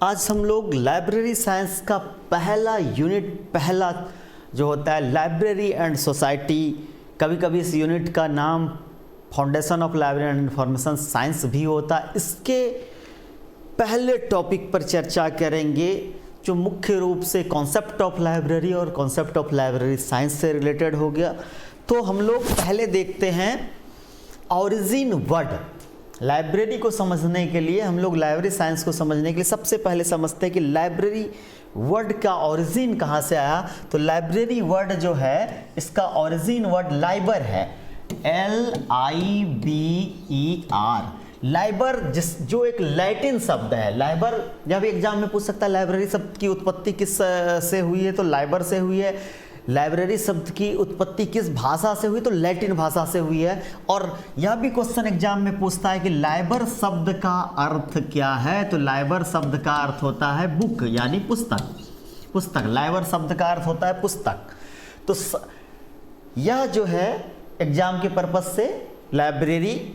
आज हम लोग लाइब्रेरी साइंस का पहला यूनिट, पहला जो होता है लाइब्रेरी एंड सोसाइटी, कभी कभी इस यूनिट का नाम foundation of library and information science भी होता है। इसके पहले टॉपिक पर चर्चा करेंगे जो मुख्य रूप से कॉन्सेप्ट ऑफ लाइब्रेरी और कॉन्सेप्ट ऑफ लाइब्रेरी साइंस से रिलेटेड हो गया। तो हम लोग पहले देखते हैं ऑरिजिन वर्ड। लाइब्रेरी को समझने के लिए, हम लोग लाइब्रेरी साइंस को समझने के लिए सबसे पहले समझते हैं कि लाइब्रेरी वर्ड का ऑरिजिन कहाँ से आया। तो लाइब्रेरी वर्ड जो है, इसका ऑरिजिन वर्ड लाइबर है, LIBER। लाइबर जो एक लैटिन शब्द है। लाइबर जब एग्जाम में पूछ सकता है लाइब्रेरी शब्द की उत्पत्ति किस से हुई है, तो लाइबर से हुई है। लाइब्रेरी शब्द की उत्पत्ति किस भाषा से हुई, तो लैटिन भाषा से हुई है। और यह भी क्वेश्चन एग्जाम में पूछता है कि लाइबर शब्द का अर्थ क्या है। तो लाइबर शब्द का अर्थ होता है बुक, यानी पुस्तक। पुस्तक, लाइबर शब्द का अर्थ होता है पुस्तक। तो यह जो है एग्जाम के पर्पज से लाइब्रेरी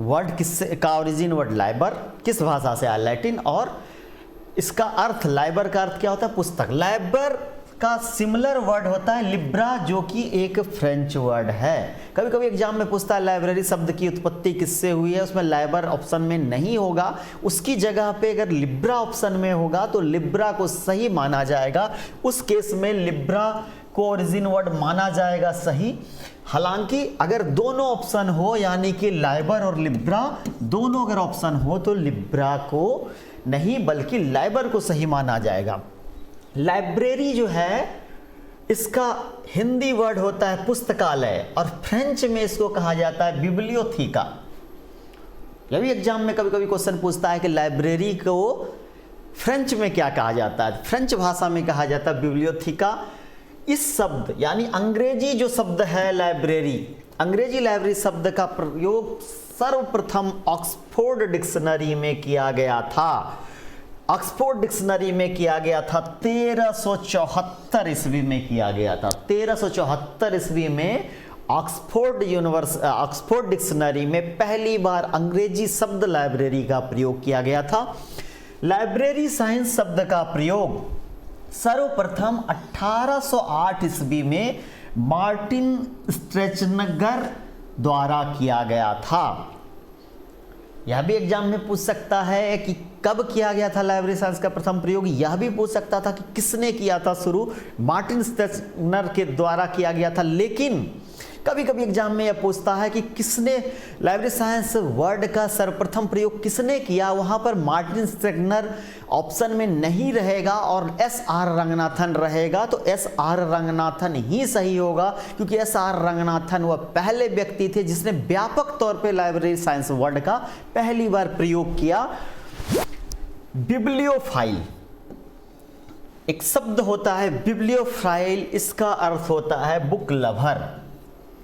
वर्ड किससे का ओरिजिन वर्ड लाइबर किस भाषा से आया, लैटिन। और इसका अर्थ, लाइबर का अर्थ क्या होता है, पुस्तक। लाइबर का सिमिलर वर्ड होता है लिब्रा, जो कि एक फ्रेंच वर्ड है। कभी कभी एग्जाम में पूछता है लाइब्रेरी शब्द की उत्पत्ति किससे हुई है, उसमें लाइबर ऑप्शन में नहीं होगा, उसकी जगह पे अगर लिब्रा ऑप्शन में होगा तो लिब्रा को सही माना जाएगा। उस केस में लिब्रा को ओरिजिन वर्ड माना जाएगा सही। हालांकि अगर दोनों ऑप्शन हो, यानी कि लाइबर और लिब्रा दोनों अगर ऑप्शन हो, तो लिब्रा को नहीं बल्कि लाइबर को सही माना जाएगा। लाइब्रेरी जो है, इसका हिंदी वर्ड होता है पुस्तकालय, और फ्रेंच में इसको कहा जाता है बिब्लियोथीका। यह भी एग्जाम में कभी कभी क्वेश्चन पूछता है कि लाइब्रेरी को फ्रेंच में क्या कहा जाता है। फ्रेंच भाषा में कहा जाता है बिब्लियोथीका। इस शब्द यानी अंग्रेजी जो शब्द है लाइब्रेरी, अंग्रेजी लाइब्रेरी शब्द का प्रयोग सर्वप्रथम ऑक्सफोर्ड डिक्शनरी में किया गया था। ऑक्सफोर्ड डिक्शनरी में किया गया था 1374 ईस्वी में किया गया था। 1374 ईस्वी में ऑक्सफोर्ड डिक्शनरी में पहली बार अंग्रेजी शब्द लाइब्रेरी का प्रयोग किया गया था। लाइब्रेरी साइंस शब्द का प्रयोग सर्वप्रथम 1808 ईस्वी में मार्टिन स्ट्रेचनगर द्वारा किया गया था। यह भी एग्जाम में पूछ सकता है कि कब किया गया था लाइब्रेरी साइंस का प्रथम प्रयोग। यह भी पूछ सकता था कि किसने किया था शुरू, मार्टिन स्ट्रेचनर के द्वारा किया गया था। लेकिन कभी कभी एग्जाम में यह पूछता है कि किसने लाइब्रेरी साइंस वर्ड का सर्वप्रथम प्रयोग किसने किया। वहां पर मार्टिन स्ट्रेचनर ऑप्शन में नहीं रहेगा और SR रंगनाथन रहेगा। तो SR रंगनाथन ही सही होगा, क्योंकि SR रंगनाथन वह पहले व्यक्ति थे जिसने व्यापक तौर पे लाइब्रेरी साइंस वर्ड का पहली बार प्रयोग किया। बिब्लियोफाइल एक शब्द होता है, बिब्लियोफाइल, इसका अर्थ होता है बुक लवर,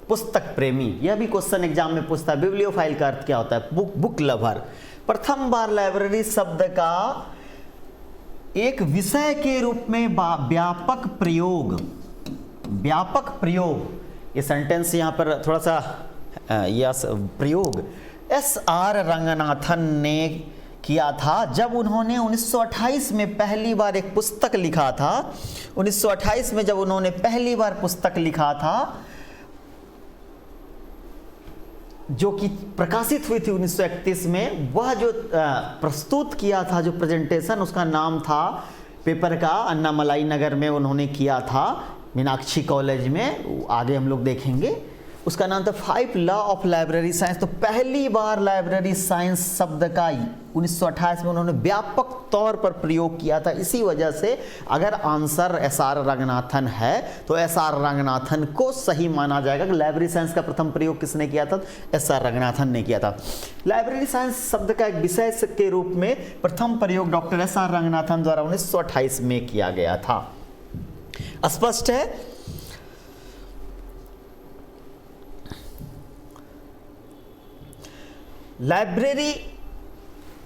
पुस्तक प्रेमी। यह भी क्वेश्चन एग्जाम में पूछता है बिब्लियोफाइल का अर्थ क्या होता है, बुक लवर। प्रथम बार लाइब्रेरी शब्द का एक विषय के रूप में व्यापक प्रयोग, ये सेंटेंस यहां पर थोड़ा सा प्रयोग SR रंगनाथन ने किया था जब उन्होंने 1928 में पहली बार एक पुस्तक लिखा था। 1928 में जब उन्होंने पहली बार पुस्तक लिखा था, जो कि प्रकाशित हुई थी 1931 में, वह जो प्रस्तुत किया था, जो प्रेजेंटेशन, उसका नाम था पेपर का अन्नामलाई नगर में उन्होंने किया था, मीनाक्षी कॉलेज में, आगे हम लोग देखेंगे। उसका नाम था 5 लॉ ऑफ लाइब्रेरी साइंस। तो पहली बार लाइब्रेरी साइंस शब्द का 1928 में उन्होंने व्यापक तौर पर प्रयोग किया था। इसी वजह से अगर आंसर SR रंगनाथन है तो SR रंगनाथन को सही माना जाएगा कि लाइब्रेरी साइंस का प्रथम प्रयोग किसने किया था, SR रंगनाथन ने किया था। लाइब्रेरी साइंस शब्द का एक विषय के रूप में प्रथम प्रयोग डॉक्टर SR रंगनाथन द्वारा 1928 में किया गया था। स्पष्ट है।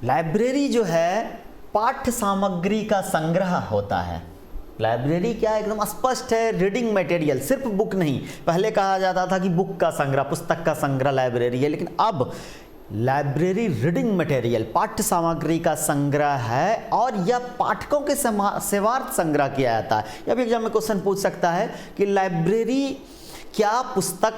लाइब्रेरी जो है पाठ्य सामग्री का संग्रह होता है। लाइब्रेरी क्या है, एकदम स्पष्ट है, रीडिंग मटेरियल, सिर्फ बुक नहीं। पहले कहा जाता था कि बुक का संग्रह, पुस्तक का संग्रह लाइब्रेरी है, लेकिन अब लाइब्रेरी रीडिंग मटेरियल, पाठ्य सामग्री का संग्रह है और यह पाठकों के सेवार्थ संग्रह किया जाता है। यह भी एग्जाम में क्वेश्चन पूछ सकता है कि लाइब्रेरी क्या पुस्तक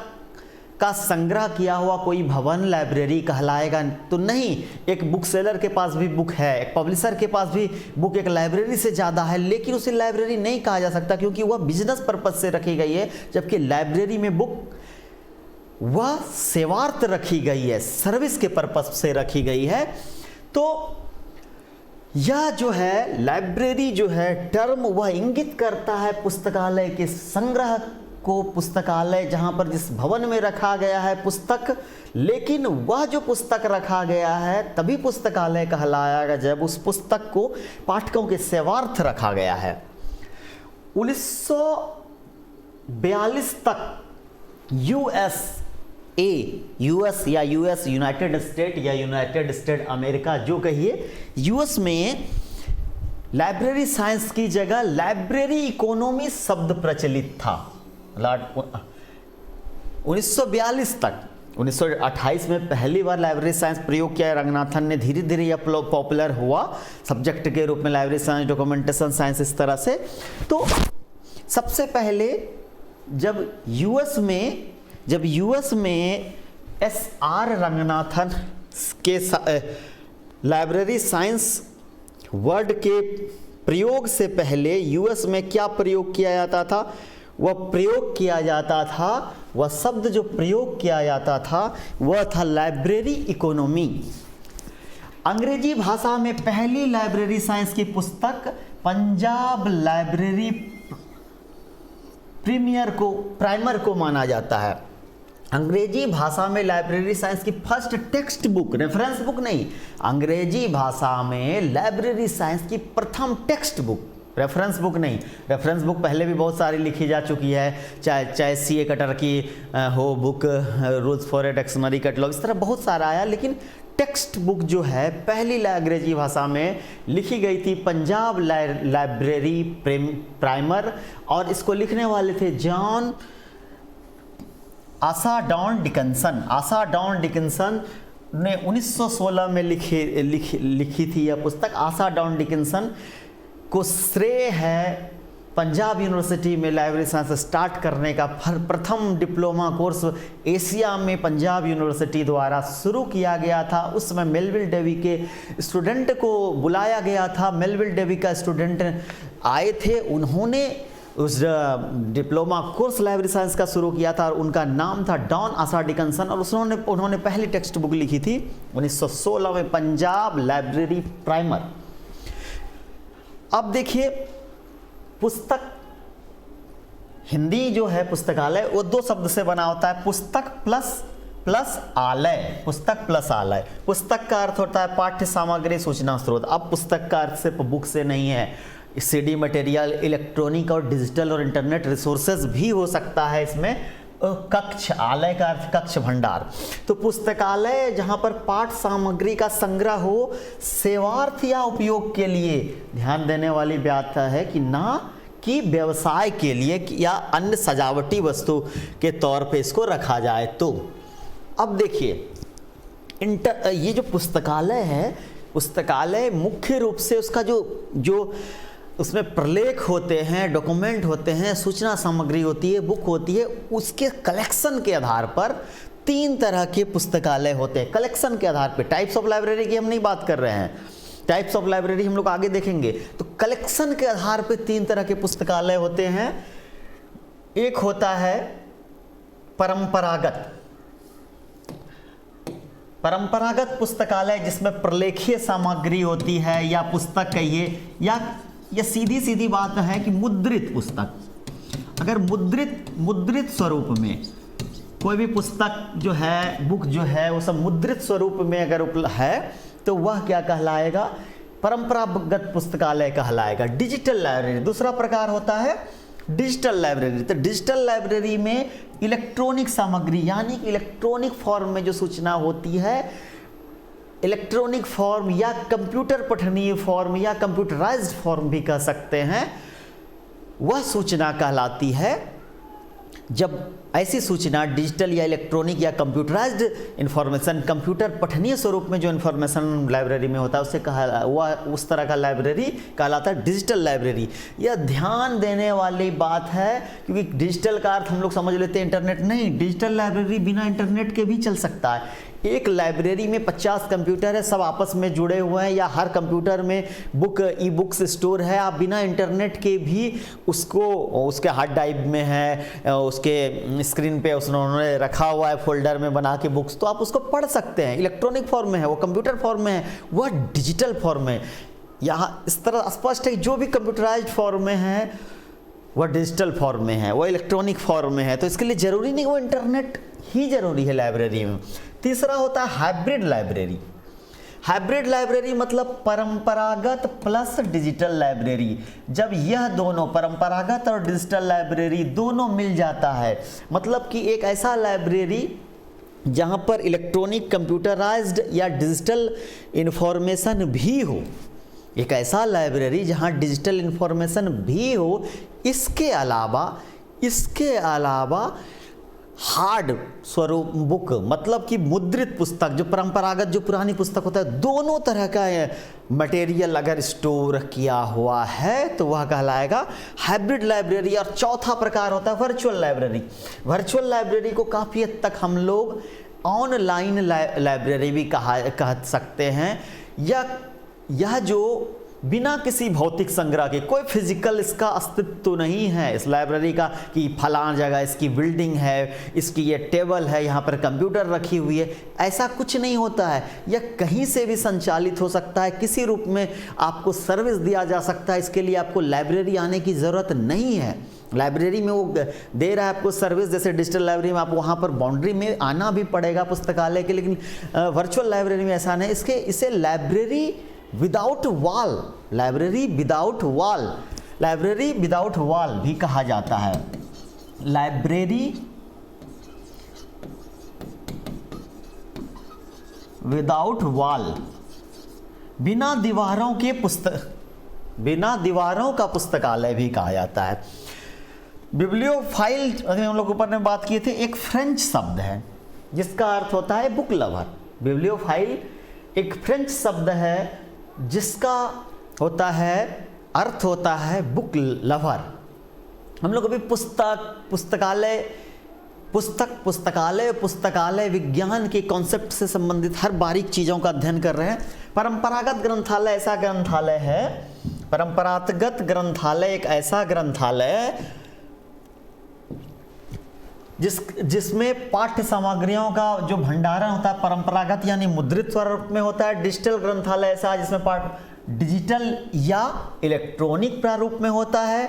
का संग्रह किया हुआ कोई भवन लाइब्रेरी कहलाएगा? तो नहीं, एक बुक सेलर के पास भी बुक है, एक पब्लिशर के पास भी बुक एक लाइब्रेरी से ज़्यादा है, लेकिन उसे लाइब्रेरी नहीं कहा जा सकता क्योंकि वह बिजनेस पर्पज से रखी गई है, जबकि लाइब्रेरी में बुक वह सेवार्थ रखी गई है, सर्विस के पर्पज से रखी गई है। तो यह जो है लाइब्रेरी जो है टर्म वह इंगित करता है पुस्तकालय के संग्रह को, पुस्तकालय जहां पर जिस भवन में रखा गया है पुस्तक, लेकिन वह जो पुस्तक रखा गया है तभी पुस्तकालय कहलाएगा जब उस पुस्तक को पाठकों के सेवार्थ रखा गया है। 1942 तक यूएस या यूनाइटेड स्टेट या यूनाइटेड स्टेट अमेरिका जो कहिए, यूएस में लाइब्रेरी साइंस की जगह लाइब्रेरी इकोनॉमी शब्द प्रचलित था। 1942 तक, 1928 में पहली बार लाइब्रेरी साइंस प्रयोग किया रंगनाथन ने, धीरे धीरे यह पॉपुलर हुआ सब्जेक्ट के रूप में, लाइब्रेरी साइंस, डॉक्यूमेंटेशन साइंस, इस तरह से। तो सबसे पहले जब यूएस में एस.आर. रंगनाथन के लाइब्रेरी साइंस वर्ड के प्रयोग से पहले यूएस में क्या प्रयोग किया जाता था? वह शब्द जो प्रयोग किया जाता था वह था लाइब्रेरी इकोनॉमी। अंग्रेजी भाषा में पहली लाइब्रेरी साइंस की पुस्तक पंजाब लाइब्रेरी प्राइमर को माना जाता है। अंग्रेजी भाषा में लाइब्रेरी साइंस की first text book, reference book नहीं, अंग्रेजी भाषा में लाइब्रेरी साइंस की प्रथम टेक्स्ट बुक, रेफरेंस बुक नहीं। रेफरेंस बुक पहले भी बहुत सारी लिखी जा चुकी है, चाहे C.A. कटर की हो book, rules for a dictionary catalogue, इस तरह बहुत सारा आया, लेकिन टेक्स्ट बुक जो है पहली अंग्रेजी भाषा में लिखी गई थी पंजाब लाइब्रेरी प्राइमर, और इसको लिखने वाले थे जॉन आशा डॉन डिकिंसन ने 1916 में लिखी थी यह पुस्तक। आशा डॉन डिकिंसन को श्रेय है पंजाब यूनिवर्सिटी में लाइब्रेरी साइंस स्टार्ट करने का। प्रथम डिप्लोमा कोर्स एशिया में पंजाब यूनिवर्सिटी द्वारा शुरू किया गया था। उसमें मेलविल डेवी के स्टूडेंट को बुलाया गया था। मेलविल डेवी का स्टूडेंट आए थे, उन्होंने उस डिप्लोमा कोर्स लाइब्रेरी साइंस का शुरू किया था और उनका नाम था डॉन आशा डिकिंसन, और उन्होंने पहली टेक्स्ट बुक लिखी थी 1916 में, पंजाब लाइब्रेरी प्राइमर। अब देखिए, पुस्तक हिंदी जो है पुस्तकालय वो दो शब्द से बना होता है, पुस्तक प्लस आलय। पुस्तक प्लस आलय। पुस्तक का अर्थ होता है पाठ्य सामग्री, सूचना स्रोत। अब पुस्तक का अर्थ सिर्फ बुक से नहीं है, CD मटेरियल, इलेक्ट्रॉनिक और डिजिटल और इंटरनेट रिसोर्सेज भी हो सकता है इसमें। कक्ष, आलय का अर्थ कक्ष, भंडार। तो पुस्तकालय जहां पर पाठ सामग्री का संग्रह हो सेवार्थ या उपयोग के लिए, ध्यान देने वाली बात है कि ना कि व्यवसाय के लिए या अन्य सजावटी वस्तु के तौर पे इसको रखा जाए। तो अब देखिए, ये जो पुस्तकालय है, पुस्तकालय मुख्य रूप से उसका जो उसमें प्रलेख होते हैं, डॉक्यूमेंट होते हैं, सूचना सामग्री होती है, बुक होती है, उसके कलेक्शन के आधार पर तीन तरह के पुस्तकालय होते हैं। कलेक्शन के आधार पर, टाइप्स ऑफ लाइब्रेरी की हम नहीं बात कर रहे हैं, टाइप्स ऑफ लाइब्रेरी हम लोग आगे देखेंगे। तो कलेक्शन के आधार पर तीन तरह के पुस्तकालय होते हैं। एक होता है परंपरागत पुस्तकालय, जिसमें प्रलेखीय सामग्री होती है, या पुस्तक कहिए, या सीधी बात है कि मुद्रित पुस्तक। अगर मुद्रित स्वरूप में कोई भी पुस्तक जो है, बुक जो है, वो सब मुद्रित स्वरूप में अगर उपलब्ध है तो वह क्या कहलाएगा? परंपरागत पुस्तकालय कहलाएगा। डिजिटल लाइब्रेरी दूसरा प्रकार होता है, डिजिटल लाइब्रेरी। तो डिजिटल लाइब्रेरी में इलेक्ट्रॉनिक सामग्री, यानी कि इलेक्ट्रॉनिक फॉर्म में जो सूचना होती है, इलेक्ट्रॉनिक फॉर्म या कंप्यूटर पठनीय फॉर्म या कंप्यूटराइज्ड फॉर्म भी कह सकते हैं, वह सूचना कहलाती है जब ऐसी सूचना डिजिटल या इलेक्ट्रॉनिक या कंप्यूटराइज्ड इंफॉर्मेशन, कंप्यूटर पठनीय स्वरूप में जो इंफॉर्मेशन लाइब्रेरी में होता है उसे कहा, वह उस तरह का लाइब्रेरी कहलाता है डिजिटल लाइब्रेरी। यह ध्यान देने वाली बात है, क्योंकि डिजिटल का अर्थ हम लोग समझ लेते हैं इंटरनेट, नहीं, डिजिटल लाइब्रेरी बिना इंटरनेट के भी चल सकता है। एक लाइब्रेरी में 50 कंप्यूटर है, सब आपस में जुड़े हुए हैं, या हर कंप्यूटर में ई बुक्स स्टोर है, आप बिना इंटरनेट के भी उसको, उसके हार्ड ड्राइव में है, उसके स्क्रीन पे उन्होंने रखा हुआ है फोल्डर में बना के बुक्स, तो आप उसको पढ़ सकते हैं। इलेक्ट्रॉनिक फॉर्म में है, वो कंप्यूटर फॉर्म में है, वह डिजिटल फॉर्म में। यहाँ इस तरह स्पष्ट है, जो भी कंप्यूटराइज्ड फॉर्म में है वह डिजिटल फॉर्म में है, वह इलेक्ट्रॉनिक फॉर्म में है, तो इसके लिए ज़रूरी नहीं वो इंटरनेट ही ज़रूरी है लाइब्रेरी में। तीसरा होता है हाइब्रिड लाइब्रेरी। हाइब्रिड लाइब्रेरी मतलब परंपरागत प्लस डिजिटल लाइब्रेरी। जब यह दोनों, परंपरागत और डिजिटल लाइब्रेरी दोनों मिल जाता है, मतलब कि एक ऐसा लाइब्रेरी जहां पर इलेक्ट्रॉनिक, कंप्यूटराइज्ड या डिजिटल इंफॉर्मेशन भी हो, एक ऐसा लाइब्रेरी जहां डिजिटल इंफॉर्मेशन भी हो, इसके अलावा हार्ड स्वरूप बुक, मतलब कि मुद्रित पुस्तक, जो परंपरागत जो पुरानी पुस्तक होता है, दोनों तरह का मटेरियल अगर स्टोर किया हुआ है तो वह कहलाएगा हाइब्रिड लाइब्रेरी। और चौथा प्रकार होता है वर्चुअल लाइब्रेरी। वर्चुअल लाइब्रेरी को काफ़ी हद तक हम लोग ऑनलाइन लाइब्रेरी भी कह सकते हैं। यह जो बिना किसी भौतिक संग्रह के, कोई फिजिकल इसका अस्तित्व तो नहीं है इस लाइब्रेरी का कि फलां जगह इसकी बिल्डिंग है, इसकी ये टेबल है, यहाँ पर कंप्यूटर रखी हुई है, ऐसा कुछ नहीं होता है। यह कहीं से भी संचालित हो सकता है, किसी रूप में आपको सर्विस दिया जा सकता है, इसके लिए आपको लाइब्रेरी आने की ज़रूरत नहीं है। लाइब्रेरी में वो दे रहा है आपको सर्विस, जैसे डिजिटल लाइब्रेरी में आप वहाँ पर बाउंड्री में आना भी पड़ेगा पुस्तकालय के, लेकिन वर्चुअल लाइब्रेरी में ऐसा नहीं। इसे library without wall, library without wall भी कहा जाता है। लाइब्रेरी विदाउट वॉल, बिना दीवारों का पुस्तकालय भी कहा जाता है। बिब्लियोफाइल, अगर हम लोग ऊपर में बात किए थे, एक फ्रेंच शब्द है जिसका अर्थ होता है बुक लवर। बिब्लियोफाइल एक फ्रेंच शब्द है जिसका अर्थ होता है बुक लवर। हम लोग अभी पुस्तकालय विज्ञान के कॉन्सेप्ट से संबंधित हर बारीक चीज़ों का अध्ययन कर रहे हैं। परंपरागत ग्रंथालय ऐसा ग्रंथालय है, परंपरागत ग्रंथालय एक ऐसा ग्रंथालय है जिसमें पाठ्य सामग्रियों का जो भंडारण होता है परंपरागत यानी मुद्रित स्वरूप में होता है। डिजिटल ग्रंथालय ऐसा है जिसमें पाठ डिजिटल या इलेक्ट्रॉनिक प्रारूप में होता है।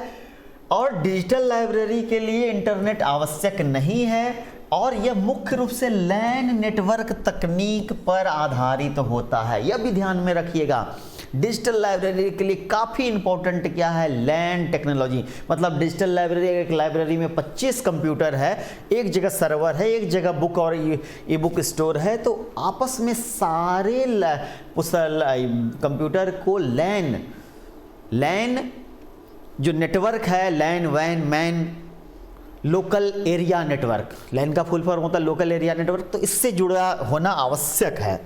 और डिजिटल लाइब्रेरी के लिए इंटरनेट आवश्यक नहीं है, और यह मुख्य रूप से लैन नेटवर्क तकनीक पर आधारित होता है। यह भी ध्यान में रखिएगा, डिजिटल लाइब्रेरी के लिए काफ़ी इंपॉर्टेंट क्या है, लैन टेक्नोलॉजी। मतलब डिजिटल लाइब्रेरी, एक लाइब्रेरी में 25 कंप्यूटर है, एक जगह सर्वर है, एक जगह बुक और ई बुक स्टोर है, तो आपस में सारे कंप्यूटर को लैन जो नेटवर्क है, लैन वैन MAN local area network, LAN का फुल फॉर्म होता है लोकल एरिया नेटवर्क, तो इससे जुड़ा होना आवश्यक है।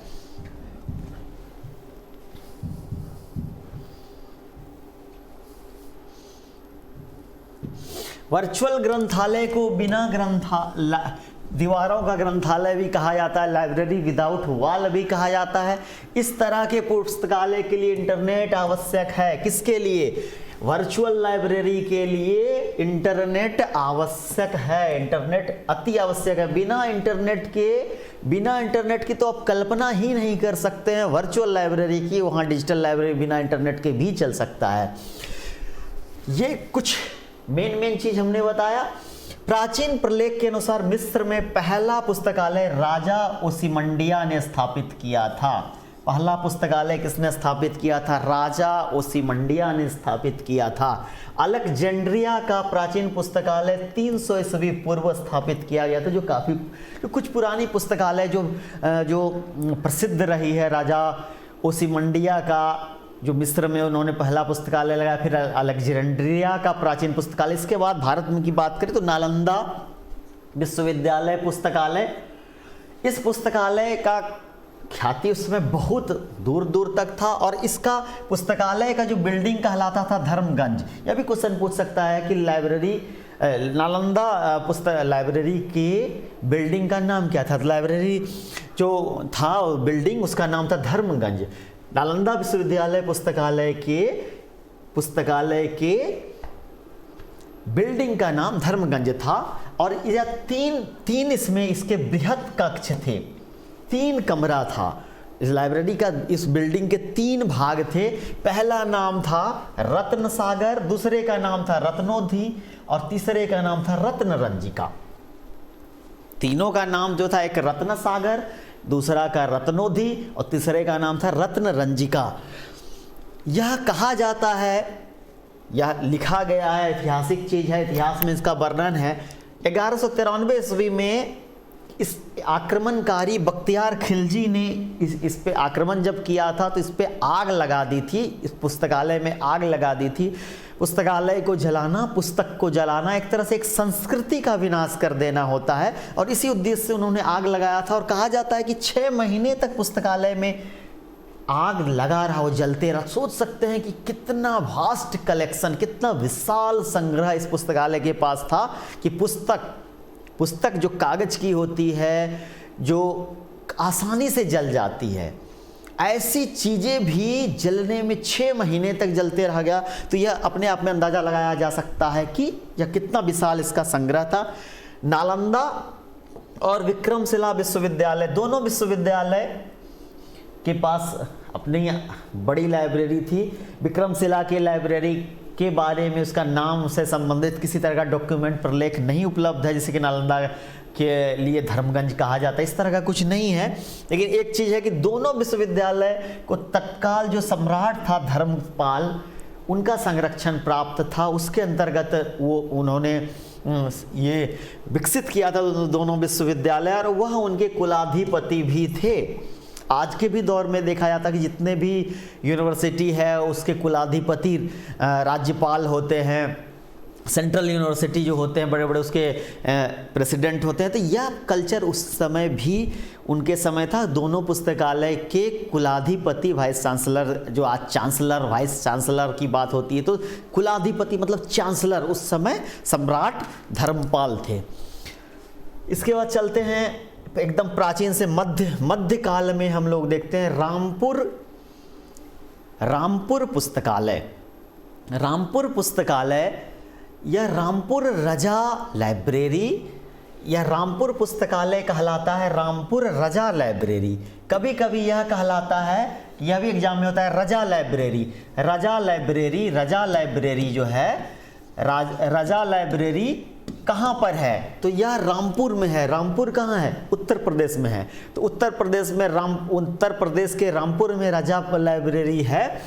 वर्चुअल ग्रंथालय को बिना दीवारों का ग्रंथालय भी कहा जाता है, लाइब्रेरी विदाउट वॉल भी कहा जाता है। इस तरह के पुस्तकालय के लिए इंटरनेट आवश्यक है। किसके लिए? वर्चुअल लाइब्रेरी के लिए इंटरनेट आवश्यक है, इंटरनेट अति आवश्यक है। बिना इंटरनेट की तो आप कल्पना ही नहीं कर सकते हैं वर्चुअल लाइब्रेरी की। वहाँ डिजिटल लाइब्रेरी बिना इंटरनेट के भी चल सकता है। ये कुछ मेन चीज हमने बताया। प्राचीन प्रलेख के अनुसार मिस्र में पहला पुस्तकालय राजा ओसिमंडिया ने स्थापित किया था। पहला पुस्तकालय किसने स्थापित किया था? राजा ओसिमंडिया ने स्थापित किया था। अलेक्जेंड्रिया का प्राचीन पुस्तकालय 300 ईस्वी पूर्व स्थापित किया गया था, जो काफ़ी कुछ पुरानी पुस्तकालय जो प्रसिद्ध रही है। राजा ओसिमंडिया का जो मिस्र में उन्होंने पहला पुस्तकालय लगाया, फिर अलेक्जेंड्रिया का प्राचीन पुस्तकालय। इसके बाद भारत में की बात करें तो नालंदा विश्वविद्यालय पुस्तकालय। इस पुस्तकालय का ख्याति उसमें बहुत दूर दूर तक था और इसका पुस्तकालय का जो बिल्डिंग कहलाता था धर्मगंज। यह भी क्वेश्चन पूछ सकता है कि लाइब्रेरी नालंदा पुस्तक लाइब्रेरी के बिल्डिंग का नाम क्या था। लाइब्रेरी जो था बिल्डिंग उसका नाम था धर्मगंज। नालंदा विश्वविद्यालय पुस्तकालय के बिल्डिंग का नाम धर्मगंज था और यह तीन इसमें इसके बृहत कक्ष थे, 3 कमरा था। इस लाइब्रेरी का इस बिल्डिंग के 3 भाग थे। पहला नाम था रत्न सागर, दूसरे का नाम था रत्नोधि और तीसरे का नाम था रत्न रंजिका। तीनों का नाम जो था, एक रत्न सागर, दूसरा का रत्नोधि और तीसरे का नाम था रत्न रंजिका। यह कहा जाता है, यह लिखा गया है, ऐतिहासिक चीज है, इतिहास में इसका वर्णन है। 1193 ईस्वी में इस आक्रमणकारी बख्तियार खिलजी ने इस पे आक्रमण जब किया था तो इस पे आग लगा दी थी, इस पुस्तकालय में आग लगा दी थी। पुस्तकालय को जलाना, पुस्तक को जलाना एक तरह से एक संस्कृति का विनाश कर देना होता है और इसी उद्देश्य से उन्होंने आग लगाया था। और कहा जाता है कि 6 महीने तक पुस्तकालय में आग लगा रहा, वो जलते रहा। सोच सकते हैं कि कितना वास्ट कलेक्शन, कितना विशाल संग्रह इस पुस्तकालय के पास था कि पुस्तक जो कागज की होती है, जो आसानी से जल जाती है, ऐसी चीज़ें भी जलने में 6 महीने तक जलते रह गया। तो यह अपने आप में अंदाज़ा लगाया जा सकता है कि यह कितना विशाल इसका संग्रह था। नालंदा और विक्रमशिला विश्वविद्यालय, दोनों विश्वविद्यालय के पास अपनी बड़ी लाइब्रेरी थी। विक्रमशिला की लाइब्रेरी के बारे में उसका नाम से संबंधित किसी तरह का डॉक्यूमेंट प्रलेख नहीं उपलब्ध है, जैसे कि नालंदा के लिए धर्मगंज कहा जाता है, इस तरह का कुछ नहीं है। लेकिन एक चीज़ है कि दोनों विश्वविद्यालय को तत्काल जो सम्राट था धर्मपाल, उनका संरक्षण प्राप्त था। उसके अंतर्गत वो उन्होंने ये विकसित किया था दोनों विश्वविद्यालय और वह उनके कुलाधिपति भी थे। आज के भी दौर में देखा जाता है कि जितने भी यूनिवर्सिटी है उसके कुलाधिपति राज्यपाल होते हैं, सेंट्रल यूनिवर्सिटी जो होते हैं बड़े बड़े उसके प्रेसिडेंट होते हैं। तो यह कल्चर उस समय भी उनके समय था। दोनों पुस्तकालय के कुलाधिपति वाइस चांसलर, जो आज चांसलर वाइस चांसलर की बात होती है, तो कुलाधिपति मतलब चांसलर उस समय सम्राट धर्मपाल थे। इसके बाद चलते हैं एकदम प्राचीन से मध्य काल में हम लोग देखते हैं रामपुर पुस्तकालय। रामपुर पुस्तकालय या रामपुर रजा लाइब्रेरी या रामपुर पुस्तकालय कहलाता है रामपुर रजा लाइब्रेरी। कभी कभी यह कहलाता है, यह भी एग्जाम में होता है रजा लाइब्रेरी। रजा लाइब्रेरी जो है, रजा लाइब्रेरी कहाँ पर है? तो यह रामपुर में है। रामपुर कहाँ है? उत्तर प्रदेश में है। तो उत्तर प्रदेश के रामपुर में रजा लाइब्रेरी है।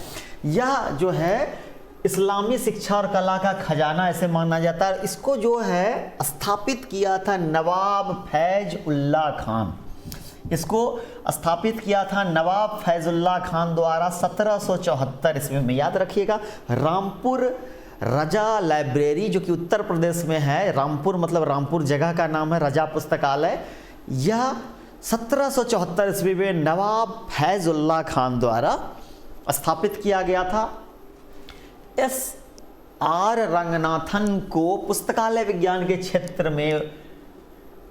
यह जो है इस्लामी शिक्षा और कला का खजाना ऐसे माना जाता है। इसको जो है स्थापित किया था नवाब फैज उल्ला खान। इसको स्थापित किया था नवाब फैजुल्ला खान द्वारा 1774 ईस्वी में। याद रखिएगा, रामपुर रजा लाइब्रेरी जो कि उत्तर प्रदेश में है, रामपुर मतलब रामपुर जगह का नाम है, रजा पुस्तकालय, यह 1774 ईस्वी में नवाब फैजुल्ला खान द्वारा स्थापित किया गया था। S.R. रंगनाथन को पुस्तकालय विज्ञान के क्षेत्र में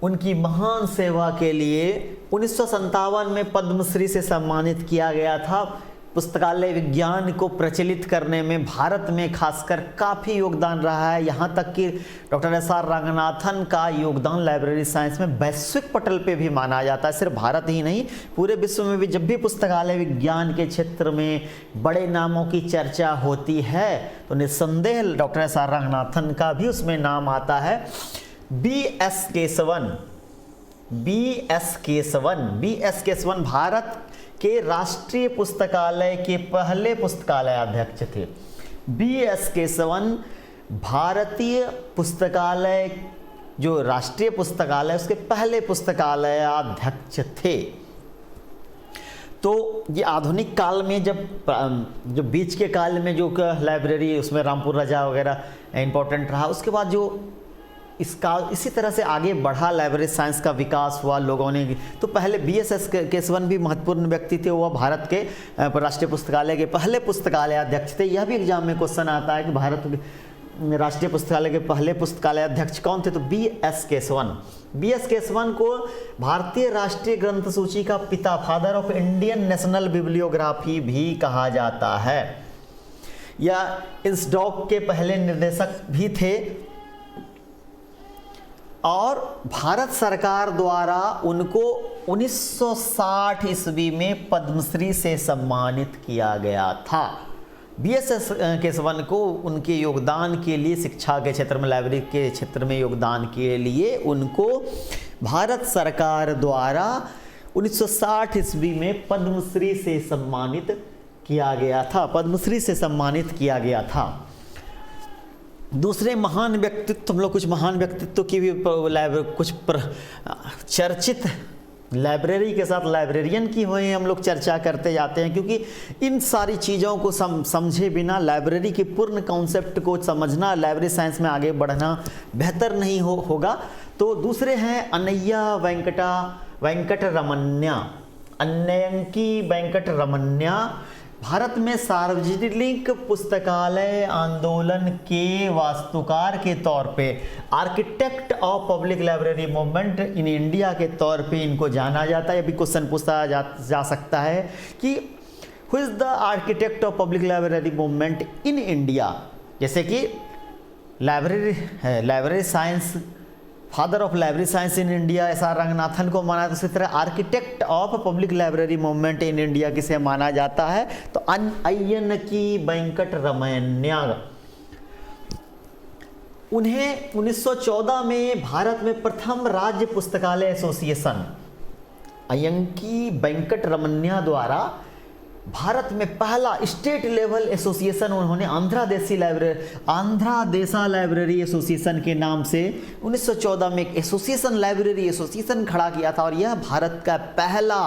उनकी महान सेवा के लिए 1957 में पद्मश्री से सम्मानित किया गया था। पुस्तकालय विज्ञान को प्रचलित करने में भारत में खासकर काफ़ी योगदान रहा है। यहाँ तक कि डॉक्टर S.R. रंगनाथन का योगदान लाइब्रेरी साइंस में वैश्विक पटल पे भी माना जाता है। सिर्फ भारत ही नहीं, पूरे विश्व में भी जब भी पुस्तकालय विज्ञान के क्षेत्र में बड़े नामों की चर्चा होती है तो निस्संदेह डॉक्टर S.R. रंगनाथन का भी उसमें नाम आता है। B.S. केशवन भारत के राष्ट्रीय पुस्तकालय के पहले पुस्तकालय अध्यक्ष थे। B.S. केशवन भारतीय पुस्तकालय जो राष्ट्रीय पुस्तकालय उसके पहले पुस्तकालय अध्यक्ष थे। तो ये आधुनिक काल में जो बीच के काल में जो लाइब्रेरी उसमें रामपुर रजा वगैरह इम्पोर्टेंट रहा, उसके बाद जो इसका इसी तरह से आगे बढ़ा, लाइब्रेरी साइंस का विकास हुआ लोगों ने। तो पहले BSS केशवन भी महत्वपूर्ण व्यक्ति थे, वह भारत के राष्ट्रीय पुस्तकालय के पहले पुस्तकालय अध्यक्ष थे। यह भी एग्जाम में क्वेश्चन आता है कि भारत राष्ट्रीय पुस्तकालय के पहले पुस्तकालय अध्यक्ष कौन थे, तो BS केशवन। BS केशवन को भारतीय राष्ट्रीय ग्रंथ सूची का पिता, father of Indian national bibliography भी कहा जाता है, या इस डॉग के पहले निर्देशक भी थे। और भारत सरकार द्वारा उनको 1960 ईस्वी में पद्मश्री से सम्मानित किया गया था। BS केशवन को उनके योगदान के लिए, शिक्षा के क्षेत्र में, लाइब्रेरी के क्षेत्र में योगदान के लिए उनको भारत सरकार द्वारा 1960 ईस्वी में पद्मश्री से सम्मानित किया गया था, पद्मश्री से सम्मानित किया गया था। दूसरे महान व्यक्तित्व, हम लोग कुछ महान व्यक्तित्व की भी कुछ चर्चित लाइब्रेरी के साथ लाइब्रेरियन की हुए हम लोग चर्चा करते जाते हैं, क्योंकि इन सारी चीज़ों को समझे बिना लाइब्रेरी के पूर्ण कॉन्सेप्ट को समझना, लाइब्रेरी साइंस में आगे बढ़ना बेहतर नहीं होगा। तो दूसरे हैं अनैया वेंकट रमन्या, अन्नयंकी वेंकट रमन्या। भारत में सार्वजनिक पुस्तकालय आंदोलन के वास्तुकार के तौर पे, architect of public library movement in India के तौर पे इनको जाना जाता है। अभी क्वेश्चन पूछा जा सकता है कि who is the architect of public library movement in India, जैसे कि library science, father of library science in India SR Ranganathan को माना, तो इसी तरह architect of public library movement in India किसे माना जाता है, तो अय्यनकी वेंकट रमन्या। उन्हें 1914 में भारत में प्रथम राज्य पुस्तकालय एसोसिएशन अय्यनकी वेंकट रमन्या द्वारा भारत में पहला स्टेट लेवल एसोसिएशन उन्होंने आंध्रा देसा लाइब्रेरी एसोसिएशन के नाम से 1914 में एक लाइब्रेरी एसोसिएशन खड़ा किया था, और यह भारत का पहला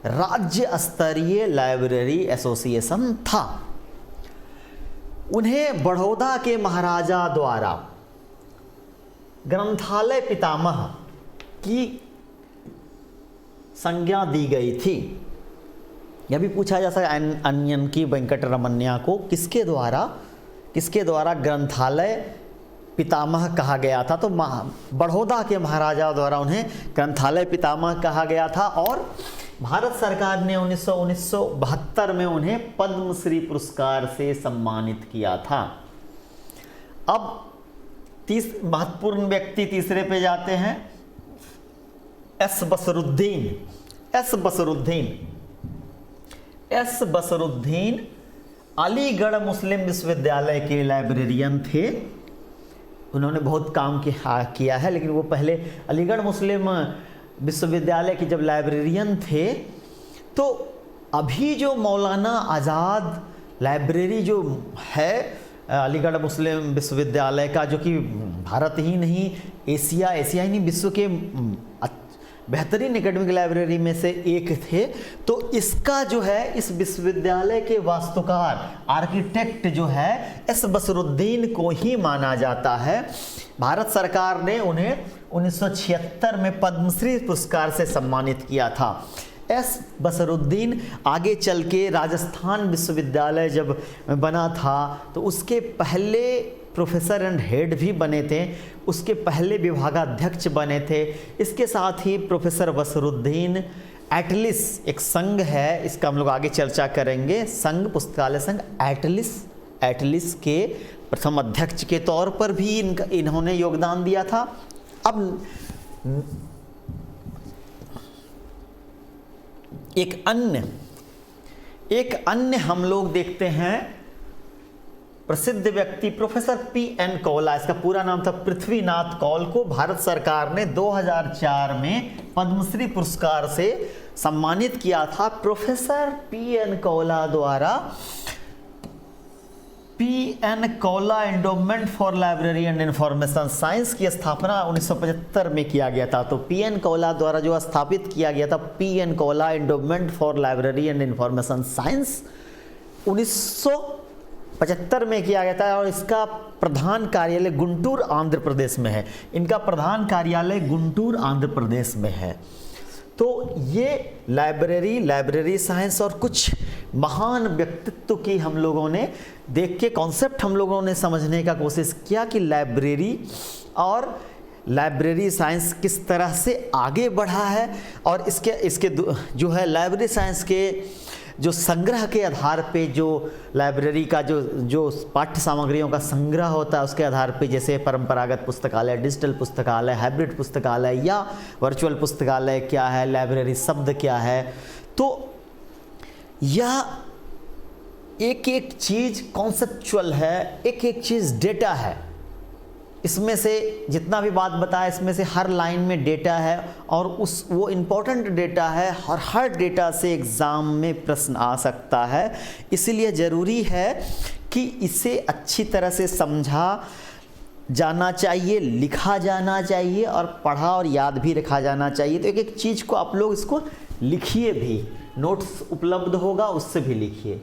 राज्य स्तरीय लाइब्रेरी एसोसिएशन था। उन्हें बड़ौदा के महाराजा द्वारा ग्रंथालय पितामह की संज्ञा दी गई थी। यह भी पूछा जा सकता है अय्यनकी वेंकट रमन्या को किसके द्वारा ग्रंथालय पितामह कहा गया था, तो बड़ौदा के महाराजा द्वारा उन्हें ग्रंथालय पितामह कहा गया था। और भारत सरकार ने 1972 में उन्हें पद्मश्री पुरस्कार से सम्मानित किया था। अब महत्वपूर्ण व्यक्ति तीसरे पे जाते हैं, एस बसरुद्दीन अलीगढ़ मुस्लिम विश्वविद्यालय के लाइब्रेरियन थे। उन्होंने बहुत काम किया है, लेकिन वो पहले अलीगढ़ मुस्लिम विश्वविद्यालय के जब लाइब्रेरियन थे, तो अभी जो मौलाना आज़ाद लाइब्रेरी जो है अलीगढ़ मुस्लिम विश्वविद्यालय का, जो कि भारत ही नहीं एशिया ही नहीं विश्व के बेहतरीन एकेडमिक लाइब्रेरी में से एक थे, तो इसका जो है इस विश्वविद्यालय के वास्तुकार आर्किटेक्ट जो है एस बसरुद्दीन को ही माना जाता है। भारत सरकार ने उन्हें 1976 में पद्मश्री पुरस्कार से सम्मानित किया था। एस बसरुद्दीन आगे चल के राजस्थान विश्वविद्यालय जब बना था तो उसके पहले प्रोफेसर एंड हेड भी बने थे, उसके पहले विभागाध्यक्ष बने थे। इसके साथ ही प्रोफेसर बसरुद्दीन एटलिस एक संघ है, इसका हम लोग आगे चर्चा करेंगे, संघ पुस्तकालय संघ एटलिस के प्रथम अध्यक्ष के तौर पर भी इन्होंने योगदान दिया था। अब एक अन्य हम लोग देखते हैं प्रसिद्ध व्यक्ति प्रोफेसर P.N. कौला, इसका पूरा नाम था पृथ्वीनाथ कौल, को भारत सरकार ने 2004 में पद्मश्री पुरस्कार से सम्मानित किया था। Professor P.N. कौला द्वारा P.N. Kaula endowment for library and information science की स्थापना 1975 में किया गया था। तो P.N. कौला द्वारा जो स्थापित किया गया था P.N. Kaula endowment for library and information science 75 में किया गया था और इसका प्रधान कार्यालय गुंटूर आंध्र प्रदेश में है। इनका प्रधान कार्यालय गुंटूर आंध्र प्रदेश में है। तो ये लाइब्रेरी साइंस और कुछ महान व्यक्तित्व की हम लोगों ने देख के कॉन्सेप्ट हम लोगों ने समझने का कोशिश किया कि लाइब्रेरी और लाइब्रेरी साइंस किस तरह से आगे बढ़ा है और इसके जो है लाइब्रेरी साइंस के जो संग्रह के आधार पे जो लाइब्रेरी का जो पाठ्य सामग्रियों का संग्रह होता है उसके आधार पे, जैसे परंपरागत पुस्तकालय, डिजिटल पुस्तकालय, हाइब्रिड पुस्तकालय या वर्चुअल पुस्तकालय क्या है, लाइब्रेरी शब्द क्या है, तो यह एक एक चीज़ कॉन्सेप्चुअल है, एक एक चीज़ डेटा है। इसमें से जितना भी बात बताया इसमें से हर लाइन में डेटा है और वो इम्पोर्टेंट डेटा है और हर डेटा से एग्ज़ाम में प्रश्न आ सकता है। इसीलिए ज़रूरी है कि इसे अच्छी तरह से समझा जाना चाहिए, लिखा जाना चाहिए और पढ़ा और याद भी रखा जाना चाहिए। तो एक एक चीज़ को आप लोग इसको लिखिए भी, नोट्स उपलब्ध होगा उससे भी लिखिए।